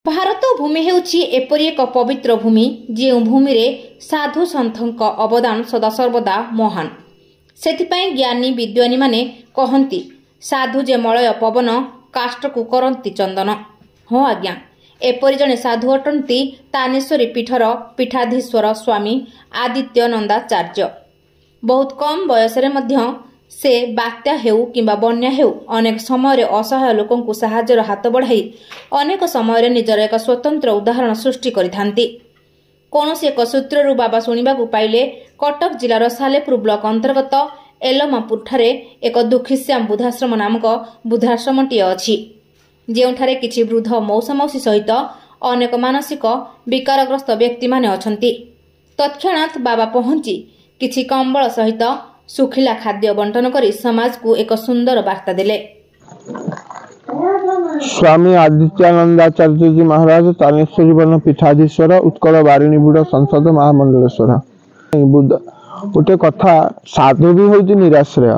भारत भूमि हेउछि एपरि एक पवित्र भूमि जे भूमि रे साधु सन्थक अवदान सदासर्वदा महान। सेथिपाई ज्ञानी विद्वानी माने कहंती साधु जे मलय पवन काष्ट को करंती चंदन। हाँ आज्ञा, एपरि जने साधु अटंती तानेश्वरी पीठर पीठाधीश्वर स्वामी आदित्य नंदाचार्य। बहुत कम बयसरे मध्य से बात्या हेउ किंबा बन्या हेउ अनेक समय असहाय लोकंकु साहाय्यर हाथ बढ़ाई अनेक समय निजर एक स्वतंत्र उदाहरण सृष्टि करिथांती। कौनसी एक सूत्रु बाबा शुणवाक पाइले कटक जिलार सालेपुर ब्लॉक अंतर्गत एलमापुर ठारे एक दुखीश्याम बुद्धाश्रम नामक बुद्धाश्रमटीए अछि, जेउठारे किछि वृद्ध मौसा मौसी सहित अनेक मानसिक विकारग्रस्त व्यक्ति माने अछंती। तत्क्षणात बाबा पहुंची किछि कंबल सहित सुखिला खाद्य बंटन करी समाज को एक सुंदर वार्ता दिले। स्वामी आदित्यानंदाचार्य जी महाराज तानेश्वरी वन पीठाधीश्वर उत्कल बारिणीबुड़ संसद महामंडलेश्वर। गोटे कथा साधु भी होती निराश्रय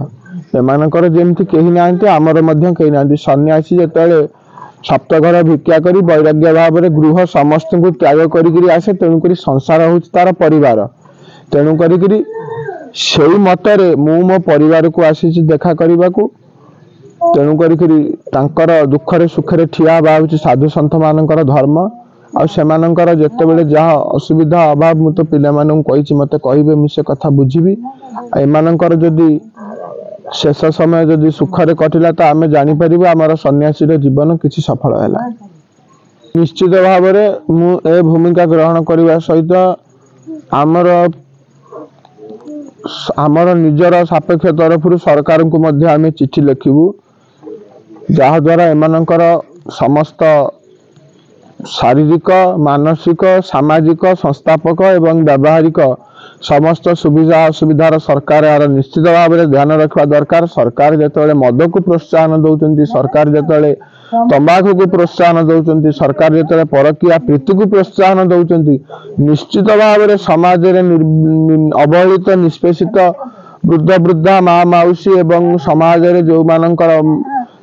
एमानकर जेमती कहीं ना आमर मध्य कहीं ना सन्यासी जिते सप्तघर भिक्षा करी वैराग्य भाव में गृह समस्त को त्याग करी आसे, तेणुक संसार हूँ तार परिवार। तेणु करी से मतरे मु मो परिवार को आसी देखा करने को, तेणु करी दुखरे सुखरे ठिया हूँ साधु सन्थ मानकर धर्म। आमानकर जिते जहाँ असुविधा अभाव मु तो पिला कही मत कहे मुझे कथा बुझी। एमानकर जदि शेष समय जदि सुखरे कटिला तो आम जापर आमर सन्यासी जीवन किसी सफल है। निश्चित भाव मु ए भूमिका ग्रहण करने सहित आमर निजर सापेक्ष तरफ सरकार को मध्य आम चिठी लिखबू, जहाद्वारा एमानकर समस्त शारीरिक मानसिक सामाजिक संस्थापक एवं व्यावहारिक समस्त सुविधा असुविधार सरकार यार निश्चित भाव में ध्यान रखा दरकार। सरकार जिते मद को प्रोत्साहन दौरान, सरकार जिते तंबाकू को प्रोत्साहन दौरान, सरकार जिते परकिया प्रीति को प्रोत्साहन दौरान, निश्चित भाव में समाज अवहेलित निष्पेषित वृद्ध वृद्धा माँ माउसी एवं समाज जो मानकर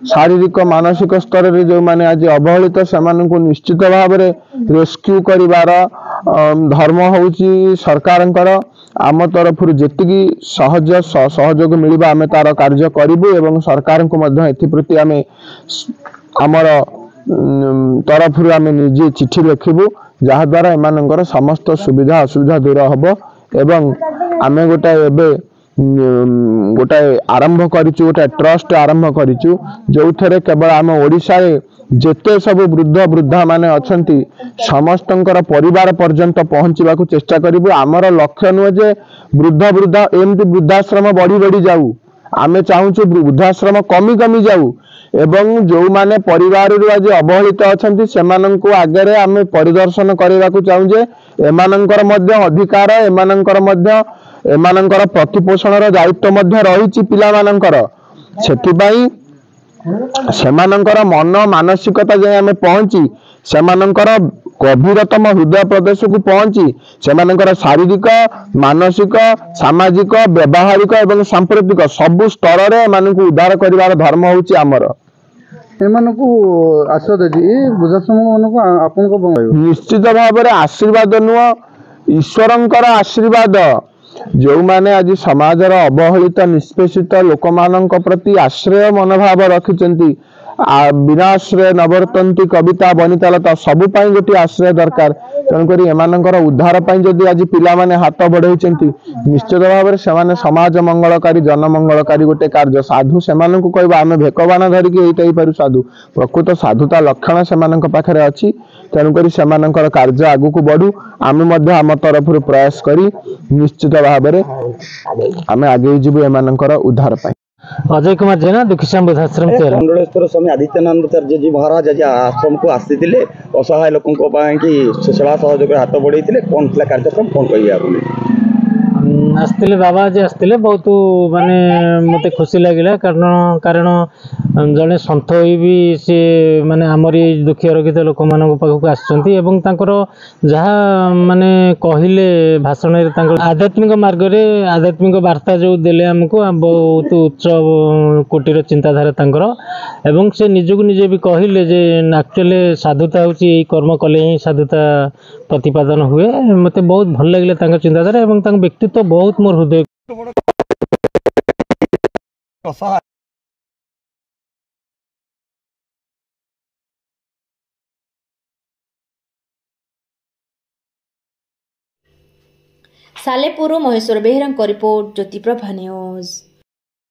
शारीरिक मानसिक स्तर में जो माने आज अवहेलित से निश्चित भाव में रेस्क्यू करिवार धर्म होउची सरकारंकर। आम तरफ जेतिकी सहयोग मिलिबा आमे तार कार्य करिबु एवं सरकार को मध्य एथिप्रति आमे आमर तरफ आमे निजे चिठी लिखिबु, जहा द्वारा एमानंकर समस्त सुविधा असुविधा दूर हबो। एवं आमे गोटे आरंभ करिचु, गोटे ट्रस्ट आरंभ करिचु, जो थरे केवल आम ओडिशा रे जेते सब वृद्ध वृद्धा माने अछंती समस्तंकर परिवार पर्यंत पहुंचवा को चेष्टा करिबु। आमर लक्ष्य नुहे जे वृद्ध वृद्धा एमती वृद्धाश्रम बढ़ी बढ़ी जाऊ, आमे चाहूछु वृद्धाश्रम कमी कमी जाऊ एवं जो माने परिवार आज अवहेलित अछंती सेमानंको आगे आमे परिदर्शन करने को चाहू जे एमानंकर मध्य अधिकार एमानंकर प्रतिपोषण दायित्व मध्य रही पिलामानंकर। सेथिबाई सेमानंकर मन मानसिकता जे आमे पहुंची सेमानंकर गभीरतम हृदय प्रदेश को पहुंची सेमानंकर शारीरिक मानसिक सामाजिक व्यवहारिक एवं सांप्रतिक सबु स्तर रे एमानंकु उद्धार करिवार धर्म होउची आमर। एमानंकु आशीर्वाद बुद्धाश्रम मानक आपनको निश्चित भाव में आशीर्वाद नुह ईश्वरंकर आशीर्वाद। जो माने आज समाजर अवहेलित निष्पेषित लोक मानक प्रति आश्रय मनोभाव रखिचंती, विनाश्रय नवर्तंती कविता बनिता लता सबु पाई गोटे आश्रय दरकार। तेणुक एमानंकर उद्धार पाई जदि आज पिला माने हाथ बढ़ाइचंती निश्चित भाव में से समाज मंगलकारी जनमंगलकारी गोटे कार्य। साधु सेमानंकु कहबा आमे भेकवान धरिकी एइटाई पारु साधु, प्रकृत साधुता लक्षण सेमानंक पाखरे अछि। तेणुक सेमानंकर कार्य आगु को बढ़ू, आमे मध्य आम तरफ प्रयास करी निश्चित भाव में आमे आगे जीवु एमानंकर उद्धार पाई। अजय कुमार जेना दुखीश्याम बुद्धाश्रम मंडलेश्वर स्वामी आदित्यानंदाचार्य जी महाराज आज आश्रम को आसीथिले असहाय लोकों की सेवा सहयोग हाथ बढ़ाई कौन था कार्यक्रम कौन कहिए आसते बाबा जी आसते बहुत माने मते खुशी लगिला कारण जड़े सन्थ भी सी माने आमरी दुखी रखित लोक मान पाखक आसर जहाँ माने कहले भाषण आध्यात्मिक मार्ग में आध्यात्मिक वार्ता जो देले आमको बहुत उच्च कोटीर चिंताधारा तांकर एवं से निजक निजे भी कहले जे एक्चुअली साधुता हूँ कर्म कले ही साधुता प्रतिपादन हुए मते बहुत भल लगे चिंताधारा एवं व्यक्तित्व बहुत मोर हृदय सालेपुर महेश्वर बेहरा रिपोर्ट ज्योतिप्रभा न्यूज।